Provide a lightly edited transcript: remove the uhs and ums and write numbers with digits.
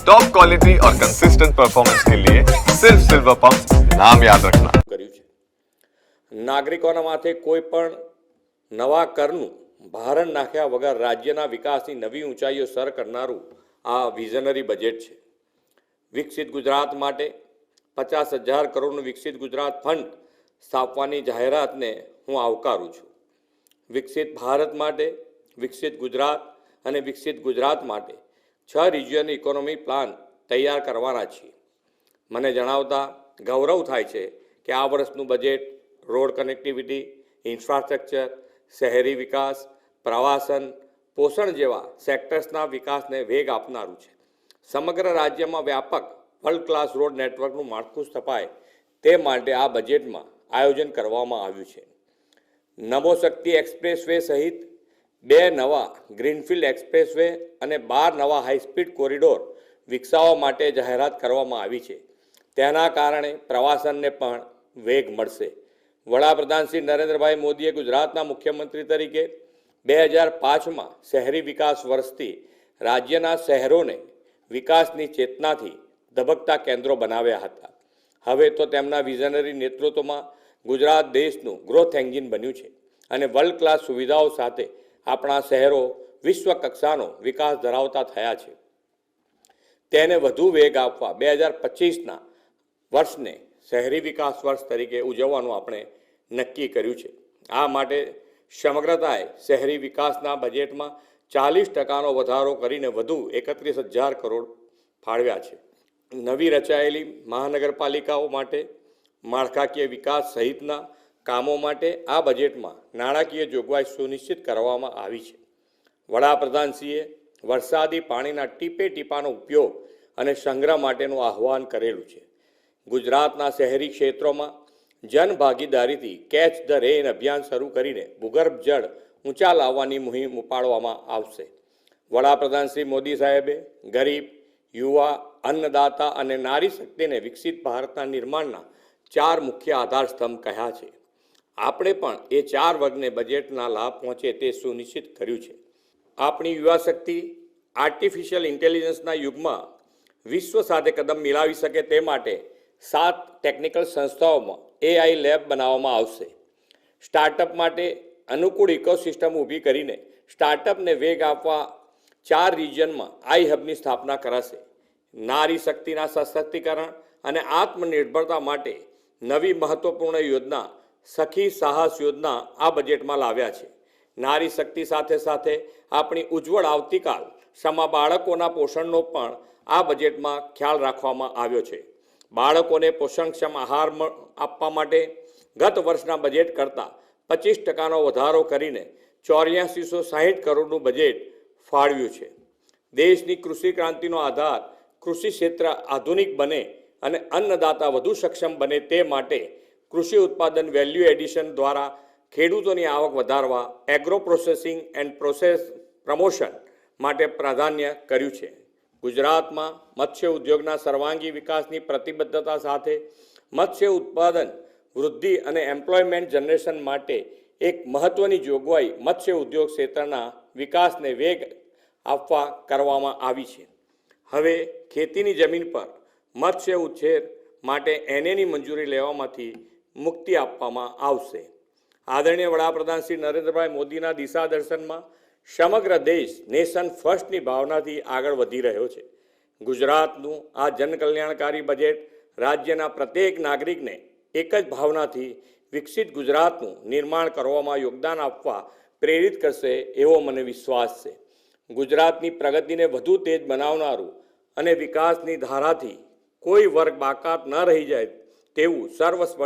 Top quality और consistent performance के लिए सिर्फ सिल्वर पंप नाम याद रखना। કર્યું છે નાગરિકોના માથે કોઈ પણ નવા કરનું ભારણ નાખ્યા વગર રાજ્યના વિકાસની નવી ઊંચાઈઓ સર કરનારું આ વિઝનરી બજેટ છે। વિકસિત ગુજરાત માટે 50,000 કરોડનું વિકસિત ગુજરાત ફંડ સ્થાપવાની જાહેરાતને હું આવકારું છું। વિકસિત ભારત માટે, વિકસિત ગુજરાત અને વિકસિત ગુજરાત માટે 6 રિજિયન ઇકોનોમી પ્લાન તૈયાર કરવાના છીએ। મને જણાવતા ગૌરવ થાય છે કે આ વર્ષનું બજેટ રોડ કનેક્ટિવિટી, ઇન્ફ્રાસ્ટ્રક્ચર, શહેરી વિકાસ, પ્રવાસન, પોષણ જેવા સેક્ટર્સના વિકાસને વેગ આપનારું છે। સમગ્ર રાજ્યમાં વ્યાપક વર્લ્ડ ક્લાસ રોડ નેટવર્કનું માળખું સ્થપાય તે માટે આ બજેટમાં આયોજન કરવામાં આવ્યું છે। નમો શક્તિ એક્સપ્રેસવે સહિત 2 નવા ગ્રીનફિલ્ડ એક્સપ્રેસવે અને 12 નવા હાઈસ્પીડ કોરિડોર વિકસાવવા માટે જાહેરાત કરવામાં આવી છે। તેના કારણે પ્રવાસનને પણ વેગ મળશે। વડાપ્રધાન શ્રી નરેન્દ્રભાઈ મોદીએ ગુજરાતના મુખ્યમંત્રી તરીકે 2005માં શહેરી વિકાસ વર્ષથી રાજ્યના શહેરોને વિકાસની ચેતનાથી ધબકતા કેન્દ્રો બનાવ્યા હતા। હવે તો તેમના વિઝનરી નેતૃત્વમાં ગુજરાત દેશનું ગ્રોથ એન્જિન બન્યું છે અને વર્લ્ડ ક્લાસ સુવિધાઓ સાથે આપણા શહેરો વિશ્વ કક્ષાનો વિકાસ ધરાવતા થયા છે। તેને વધુ વેગ આપવા 2025ના વર્ષને શહેરી વિકાસ વર્ષ તરીકે ઉજવવાનું આપણે નક્કી કર્યું છે। આ માટે સમગ્રતાએ શહેરી વિકાસના બજેટમાં 40% વધારો કરીને વધુ 31,000 કરોડ ફાળવ્યા છે। નવી રચાયેલી મહાનગરપાલિકાઓ માટે માળખાકીય વિકાસ સહિતના કામો માટે આ બજેટમાં નાણાકીય જોગવાઈ સુનિશ્ચિત કરવામાં આવી છે। વડાપ્રધાનશ્રીએ વરસાદી પાણીના ટીપે ટીપાનો ઉપયોગ અને સંગ્રહ માટેનું આહ્વાન કરેલું છે। ગુજરાતના શહેરી ક્ષેત્રોમાં જનભાગીદારીથી કેચ ધ રેન અભિયાન શરૂ કરીને ભૂગર્ભ જળ ઊંચા લાવવાની મુહિમ ઉપાડવામાં આવશે। વડાપ્રધાન શ્રી મોદી સાહેબે ગરીબ, યુવા, અન્નદાતા અને નારી શક્તિને વિકસિત ભારતના નિર્માણના 4 મુખ્ય આધારસ્તંભ કહ્યા છે। આપણે પણ એ 4 વર્ગને બજેટના લાભ પહોંચે તે સુનિશ્ચિત કર્યું છે। આપણી યુવા શક્તિ આર્ટિફિશિયલ ઇન્ટેલિજન્સના યુગમાં વિશ્વ સાથે કદમ મિલાવી શકે તે માટે 7 ટેકનિકલ સંસ્થાઓમાં AI લેબ બનાવવામાં આવશે। સ્ટાર્ટઅપ માટે અનુકૂળ ઇકોસિસ્ટમ ઊભી કરીને સ્ટાર્ટઅપને વેગ આપવા 4 રિજિયનમાં આઈ હબની સ્થાપના કરાશે। નારી શક્તિના સશક્તિકરણ અને આત્મનિર્ભરતા માટે નવી મહત્વપૂર્ણ યોજના સખી સાહસ યોજના આ બજેટમાં લાવ્યા છે। નારી શક્તિ સાથે સાથે આપણી ઉજ્જવળ આવતીકાલ સમા બાળકોના પોષણનો પણ આ બજેટમાં ખ્યાલ રાખવામાં આવ્યો છે। બાળકોને પોષણક્ષમ આહાર આપવા માટે ગત વર્ષના બજેટ કરતાં 25%નો વધારો કરીને 8460 કરોડનું બજેટ ફાળવ્યું છે। દેશની કૃષિ ક્રાંતિનો આધાર કૃષિ ક્ષેત્ર આધુનિક બને અને અન્નદાતા વધુ સક્ષમ બને તે માટે કૃષિ ઉત્પાદન વેલ્યુ એડિશન દ્વારા ખેડૂતોની આવક વધારવા agro processing and process promotion માટે પ્રાધાન્ય કર્યું છે। ગુજરાતમાં મત્સ્ય ઉદ્યોગના સર્વાંગી વિકાસની પ્રતિબદ્ધતા સાથે મત્સ્ય ઉત્પાદન વૃદ્ધિ અને એમ્પ્લોયમેન્ટ જનરેશન માટે એક મહત્ત્વની જોગવાઈ મત્સ્ય ઉદ્યોગ ક્ષેત્રના વિકાસને વેગ આપવા કરવામાં આવી છે। હવે ખેતીની જમીન પર મત્સ્ય ઉછેર માટે NAની મંજૂરી લેવામાંથી મુક્તિ આપવામાં આવશે। આદરણીય વડાપ્રધાન શ્રી નરેન્દ્રભાઈ મોદીના દિશાદર્શનમાં સમગ્ર દેશ નેશન ફર્સ્ટની ભાવનાથી આગળ વધી રહ્યો છે। ગુજરાતનું આ જનકલ્યાણકારી બજેટ રાજ્યના પ્રત્યેક નાગરિકને એક જ ભાવનાથી વિકસિત ગુજરાતનું નિર્માણ કરવામાં યોગદાન આપવા પ્રેરિત કરશે એવો મને વિશ્વાસ છે। ગુજરાતની પ્રગતિને વધુ તેજ બનાવનારું અને વિકાસની ધારાથી કોઈ વર્ગ બાકાત ન રહી જાય તેવું સર્વસ્પર્શી